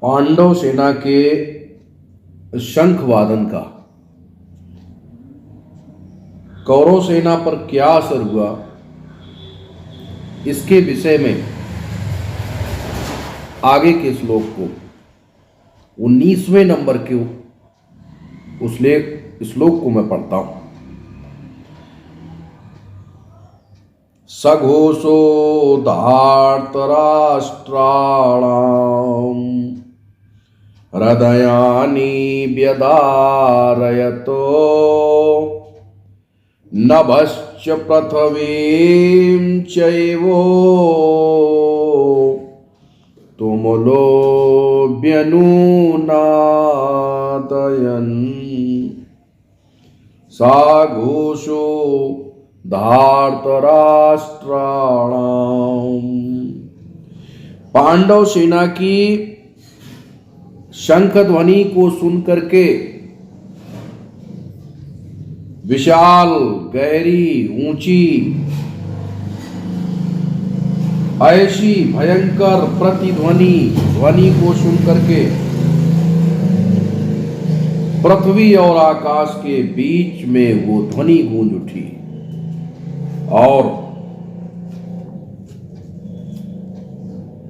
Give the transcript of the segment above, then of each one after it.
पांडव सेना के शंख वादन का कौरव सेना पर क्या असर हुआ, इसके विषय में आगे के श्लोक को 19वें नंबर के उस श्लोक को मैं पढ़ता हूं। सघोषो धार्तराष्ट्राणाम हृदयानि व्यदारयतो नभश्च पृथ्वीं चैवो तुमुलोऽभ्यनुनादयन् साघोषो धार्तराष्ट्राणाम। पांडव सेना की शंख ध्वनि को सुनकर के विशाल, गहरी, ऊंची, ऐसी भयंकर ध्वनि को सुनकर के पृथ्वी और आकाश के बीच में वो ध्वनि गूंज उठी और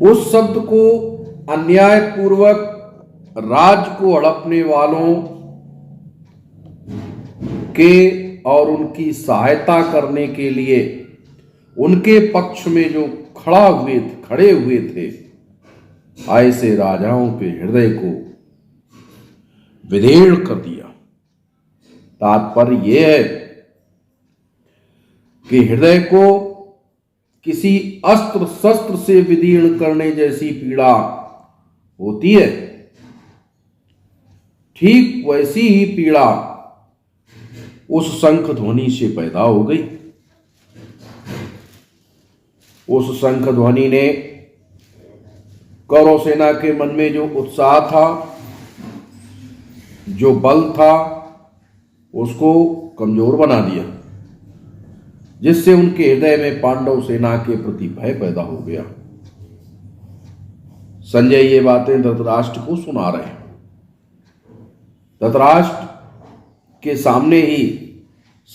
उस शब्द को अन्यायपूर्वक राज्य को हड़पने वालों के और उनकी सहायता करने के लिए उनके पक्ष में जो खड़े हुए थे, ऐसे राजाओं के हृदय को विदीर्ण कर दिया। तात्पर्य यह है कि हृदय को किसी अस्त्र शस्त्र से विदीर्ण करने जैसी पीड़ा होती है, ठीक वैसी ही पीड़ा उस शंख ध्वनि से पैदा हो गई। उस शंख ध्वनि ने कौरव सेना के मन में जो उत्साह था, जो बल था, उसको कमजोर बना दिया, जिससे उनके हृदय में पांडव सेना के प्रति भय पैदा हो गया। संजय ये बातें धृतराष्ट्र को सुना रहे हैं। धृतराष्ट्र के सामने ही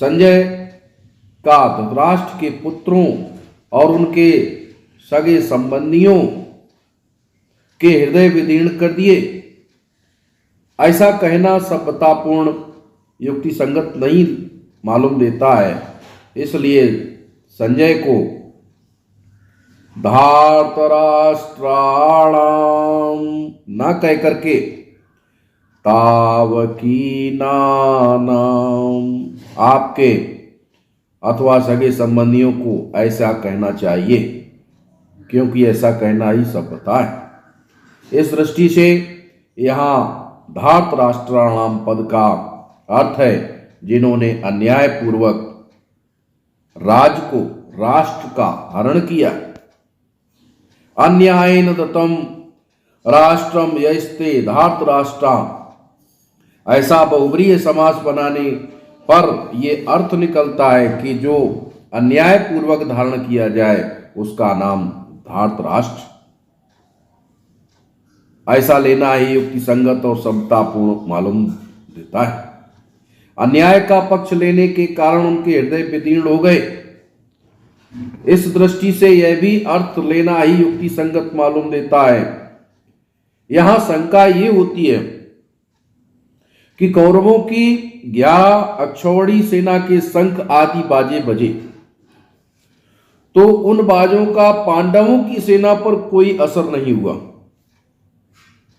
संजय का धृतराष्ट्र के पुत्रों और उनके सगे संबंधियों के हृदय विदीर्ण कर दिए। ऐसा कहना सभ्यतापूर्ण, युक्ति संगत नहीं मालूम देता है। इसलिए संजय को धार्तराष्ट्राणाम न कह करके तावकीनानाम, आपके अथवा सगे संबंधियों को ऐसा कहना चाहिए, क्योंकि ऐसा कहना ही सभ्यता है। इस दृष्टि से यहाँ धार्तराष्ट्राणाम पद का अर्थ है जिन्होंने अन्यायपूर्वक राष्ट्र का हरण किया। अन्यायेन दत्तम राष्ट्रम यस्ते धार्तराष्ट्रा, ऐसा बहुव्रीहि समास बनाने पर यह अर्थ निकलता है कि जो अन्यायपूर्वक धारण किया जाए उसका नाम धार्तराष्ट्र। ऐसा लेना ही युक्ति संगत और समतापूर्ण मालूम देता है। अन्याय का पक्ष लेने के कारण उनके हृदय विदीर्ण हो गए। इस दृष्टि से यह भी अर्थ लेना ही युक्ति संगत मालूम देता है। यहां शंका ये होती है कि कौरवों की 11 अक्षौहिणी सेना के शंख आदि बाजे बजे, तो उन बाजों का पांडवों की सेना पर कोई असर नहीं हुआ,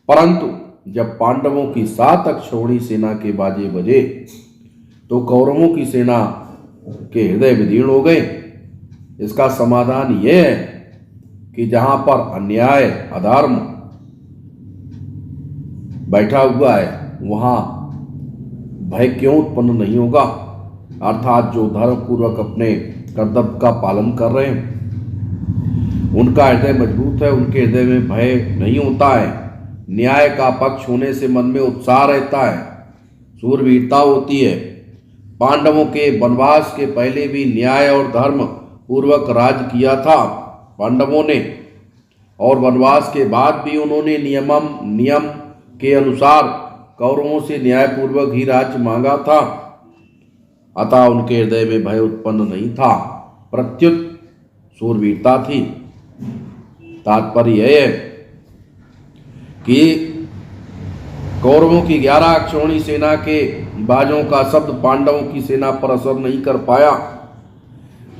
परंतु जब पांडवों की 7 अक्षौहिणी सेना के बाजे बजे तो कौरवों की सेना के हृदय विदीर्ण हो गए। इसका समाधान यह है कि जहां पर अन्याय, अधर्म बैठा हुआ है वहां भय क्यों उत्पन्न नहीं होगा। अर्थात जो धर्म पूर्वक अपने कर्तव्य का पालन कर रहे हैं उनका हृदय मजबूत है, उनके हृदय में भय नहीं होता है। न्याय का पक्ष होने से मन में उत्साह रहता है, शूरवीरता होती है। पांडवों के वनवास के पहले भी न्याय और धर्म पूर्वक राज किया था पांडवों ने, और वनवास के बाद भी उन्होंने नियम के अनुसार कौरवों से न्यायपूर्वक ही राज्य मांगा था। अतः उनके हृदय में भय उत्पन्न नहीं था, प्रत्युत शूरवीरता थी। तात्पर्य यह है कि कौरवों की 11 अक्षौणी सेना के बाजों का शब्द पांडवों की सेना पर असर नहीं कर पाया,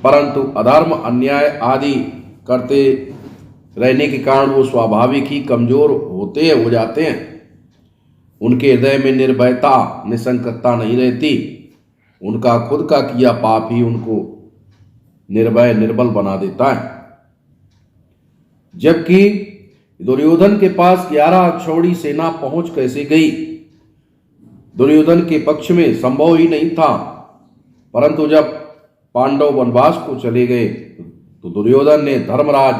परंतु अधर्म अन्याय आदि करते रहने के कारण वो स्वाभाविक ही कमजोर हो जाते हैं। उनके हृदय में निर्भयता निसंकता नहीं रहती। उनका खुद का किया पाप ही उनको निर्भय निर्बल बना देता है। जबकि दुर्योधन के पास 11 अक्षौणी सेना पहुंच कैसे गई, दुर्योधन के पक्ष में संभव ही नहीं था। परंतु जब पांडव वनवास को चले गए तो दुर्योधन ने धर्मराज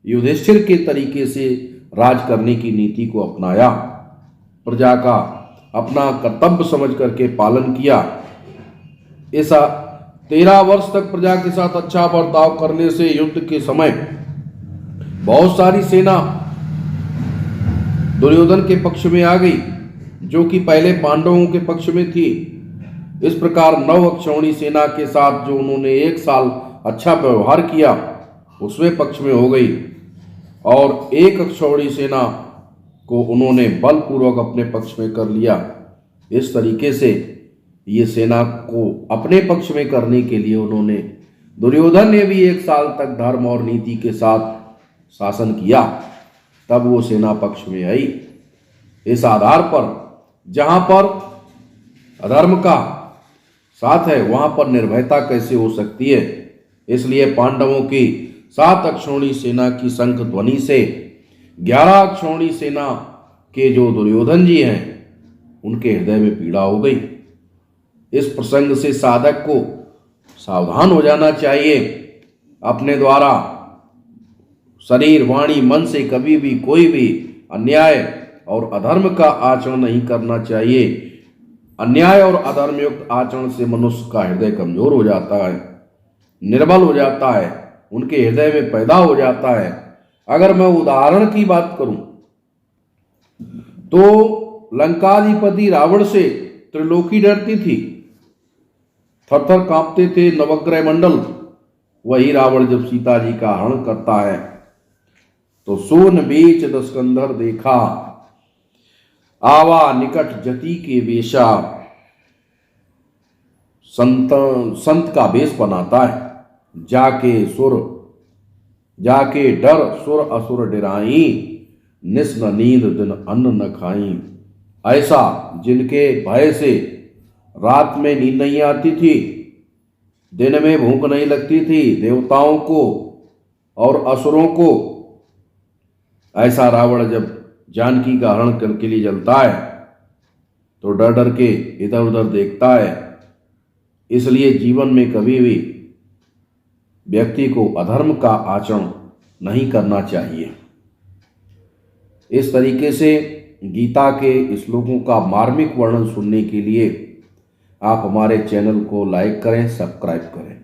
युधिष्ठिर के तरीके से राज करने की नीति को अपनाया, प्रजा का अपना कर्तव्य समझ करके पालन किया। ऐसा 13 वर्ष तक प्रजा के साथ अच्छा बर्ताव करने से युद्ध के समय बहुत सारी सेना दुर्योधन के पक्ष में आ गई, जो कि पहले पांडवों के पक्ष में थी। इस प्रकार 9 अक्षौणी सेना के साथ जो उन्होंने 1 साल अच्छा व्यवहार किया उसमें पक्ष में हो गई, और 1 अक्षौणी सेना को उन्होंने बलपूर्वक अपने पक्ष में कर लिया। इस तरीके से ये सेना को अपने पक्ष में करने के लिए उन्होंने, दुर्योधन ने भी 1 साल तक धर्म और नीति के साथ शासन किया, तब वो सेना पक्ष में आई। इस आधार पर जहां पर अधर्म का साथ है वहां पर निर्भयता कैसे हो सकती है। इसलिए पांडवों की 7 अक्षौणी सेना की शंख ध्वनि से 11 अक्षौणी सेना के जो दुर्योधन जी हैं उनके हृदय में पीड़ा हो गई। इस प्रसंग से साधक को सावधान हो जाना चाहिए। अपने द्वारा शरीर वाणी मन से कभी भी कोई भी अन्याय और अधर्म का आचरण नहीं करना चाहिए। अन्याय और अधर्म युक्त आचरण से मनुष्य का हृदय कमजोर हो जाता है, निर्बल हो जाता है, उनके हृदय में पैदा हो जाता है। अगर मैं उदाहरण की बात करूं तो लंकाधिपति रावण से त्रिलोकी डरती थी, थर-थर कांपते थे नवग्रह मंडल। वही रावण जब सीता जी का हरण करता है तो सोन बीच दस्कंधर देखा, आवा निकट जति के वेशा, संत का वेश बनाता है। जाके डर सुर असुर डराई, निस्न नींद दिन अन्न न खाई। ऐसा जिनके भय से रात में नींद नहीं आती थी, दिन में भूख नहीं लगती थी, देवताओं को और असुरों को, ऐसा रावण जब जानकी का हरण करने के लिए जलता है तो डर डर के इधर उधर देखता है। इसलिए जीवन में कभी भी व्यक्ति को अधर्म का आचरण नहीं करना चाहिए। इस तरीके से गीता के श्लोकों का मार्मिक वर्णन सुनने के लिए आप हमारे चैनल को लाइक करें, सब्सक्राइब करें।